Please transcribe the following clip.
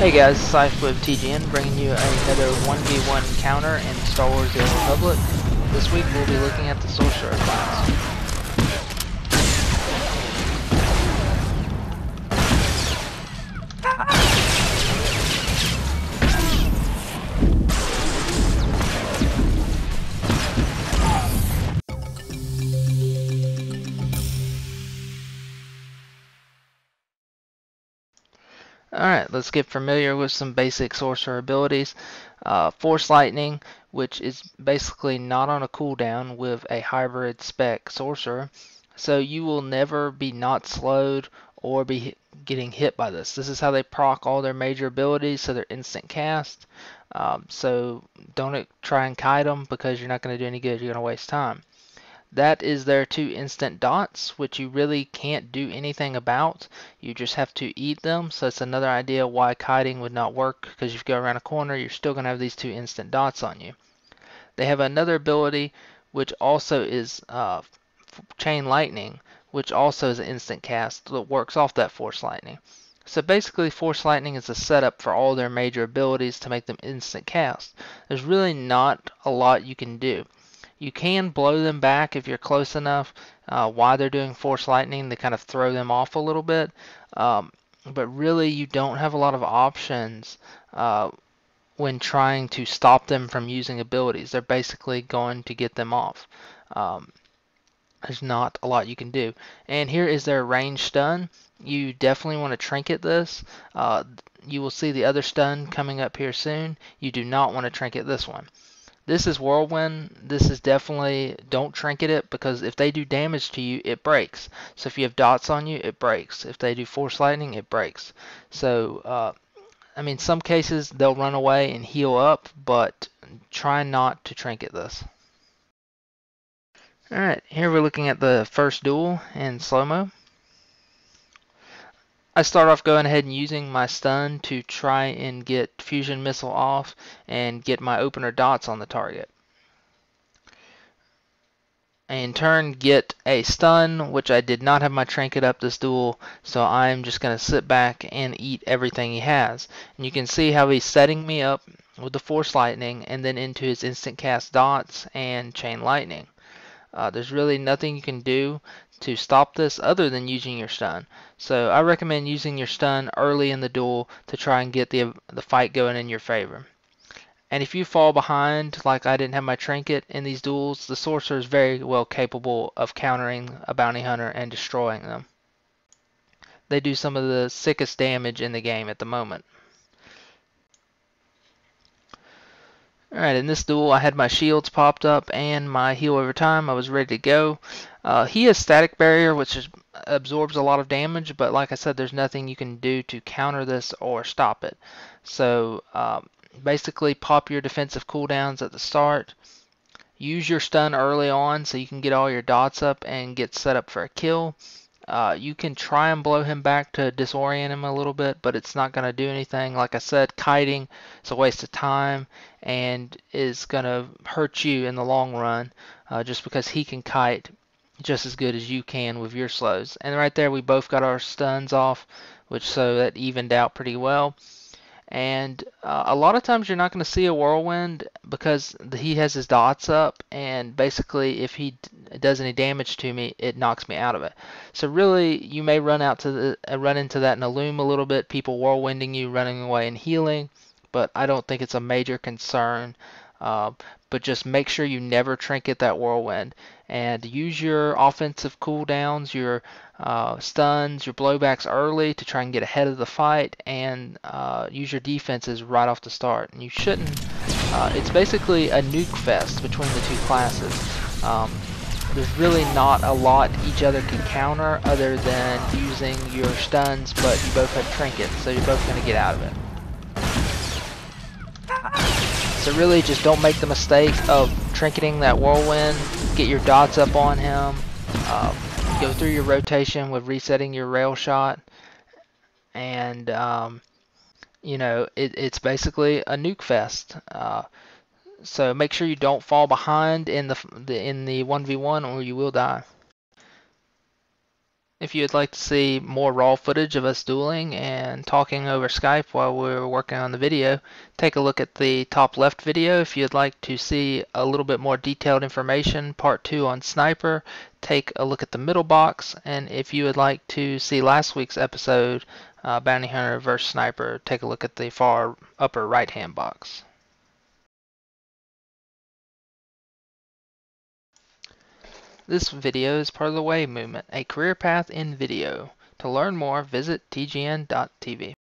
Hey guys, Sith with TGN bringing you another 1v1 counter in Star Wars The Old Republic. This week we'll be looking at the sorcerer class. Alright, let's get familiar with some basic sorcerer abilities. Force Lightning, which is basically not on a cooldown with a hybrid spec sorcerer, so you will never be not slowed or be getting hit by this. This is how they proc all their major abilities, so they're instant cast. So don't try and kite them because you're not going to do any good. You're going to waste time. That is their 2 instant dots, which you really can't do anything about. You just have to eat them. So it's another idea why kiting would not work, because if you go around a corner, you're still going to have these 2 instant dots on you. They have another ability, which also is Chain Lightning, which also is an instant cast that works off that Force Lightning. So basically, Force Lightning is a setup for all their major abilities to make them instant cast. There's really not a lot you can do. You can blow them back if you're close enough while they're doing Force Lightning to kind of throw them off a little bit. But really, you don't have a lot of options when trying to stop them from using abilities. They're basically going to get them off. There's not a lot you can do. And here is their range stun. You definitely want to trinket this. You will see the other stun coming up here soon. You do not want to trinket this one. This is Whirlwind. This is definitely, don't trinket it, because if they do damage to you, it breaks. So if you have dots on you, it breaks. If they do Force Lightning, it breaks. So, I mean, some cases they'll run away and heal up, but try not to trinket this. Alright, here we're looking at the first duel in slow-mo. I start off going ahead and using my stun to try and get fusion missile off and get my opener dots on the target. In turn, get a stun, which I did not have my trinket up this duel, so I'm just going to sit back and eat everything he has. And you can see how he's setting me up with the Force Lightning and then into his instant cast dots and Chain Lightning. There's really nothing you can do to stop this other than using your stun. So I recommend using your stun early in the duel to try and get the fight going in your favor. And if you fall behind, like I didn't have my trinket in these duels, the sorcerer is very well capable of countering a bounty hunter and destroying them. They do some of the sickest damage in the game at the moment. Alright, in this duel I had my shields popped up and my heal over time. I was ready to go. He has static barrier, which absorbs a lot of damage, but like I said, there's nothing you can do to counter this or stop it. So basically pop your defensive cooldowns at the start. Use your stun early on so you can get all your dots up and get set up for a kill. You can try and blow him back to disorient him a little bit, but it's not going to do anything. Like I said, kiting is a waste of time and is going to hurt you in the long run, just because he can kite just as good as you can with your slows. And right there we both got our stuns off, so that evened out pretty well. And a lot of times you're not going to see a whirlwind because he has his dots up, and basically if he does any damage to me, it knocks me out of it. So really, you may run into that in a loom a little bit, people whirlwinding you, running away and healing, but I don't think it's a major concern. But just make sure you never trinket that whirlwind, and use your offensive cooldowns, your stuns, your blowbacks early to try and get ahead of the fight, and use your defenses right off the start. And you shouldn't. It's basically a nuke fest between the two classes. There's really not a lot each other can counter other than using your stuns, but you both have trinkets, so you're both going to get out of it. So really just don't make the mistake of trinketing that whirlwind. Get your dots up on him. Go through your rotation with resetting your rail shot. And, you know, it's basically a nuke fest. So make sure you don't fall behind in the 1v1 or you will die. If you'd like to see more raw footage of us dueling and talking over Skype while we're working on the video, take a look at the top left video. If you'd like to see a little bit more detailed information, part 2 on Sniper, take a look at the middle box. And if you would like to see last week's episode, Bounty Hunter vs. Sniper, take a look at the far upper right hand box. This video is part of the WAVE movement, a career path in video. To learn more, visit tgn.tv.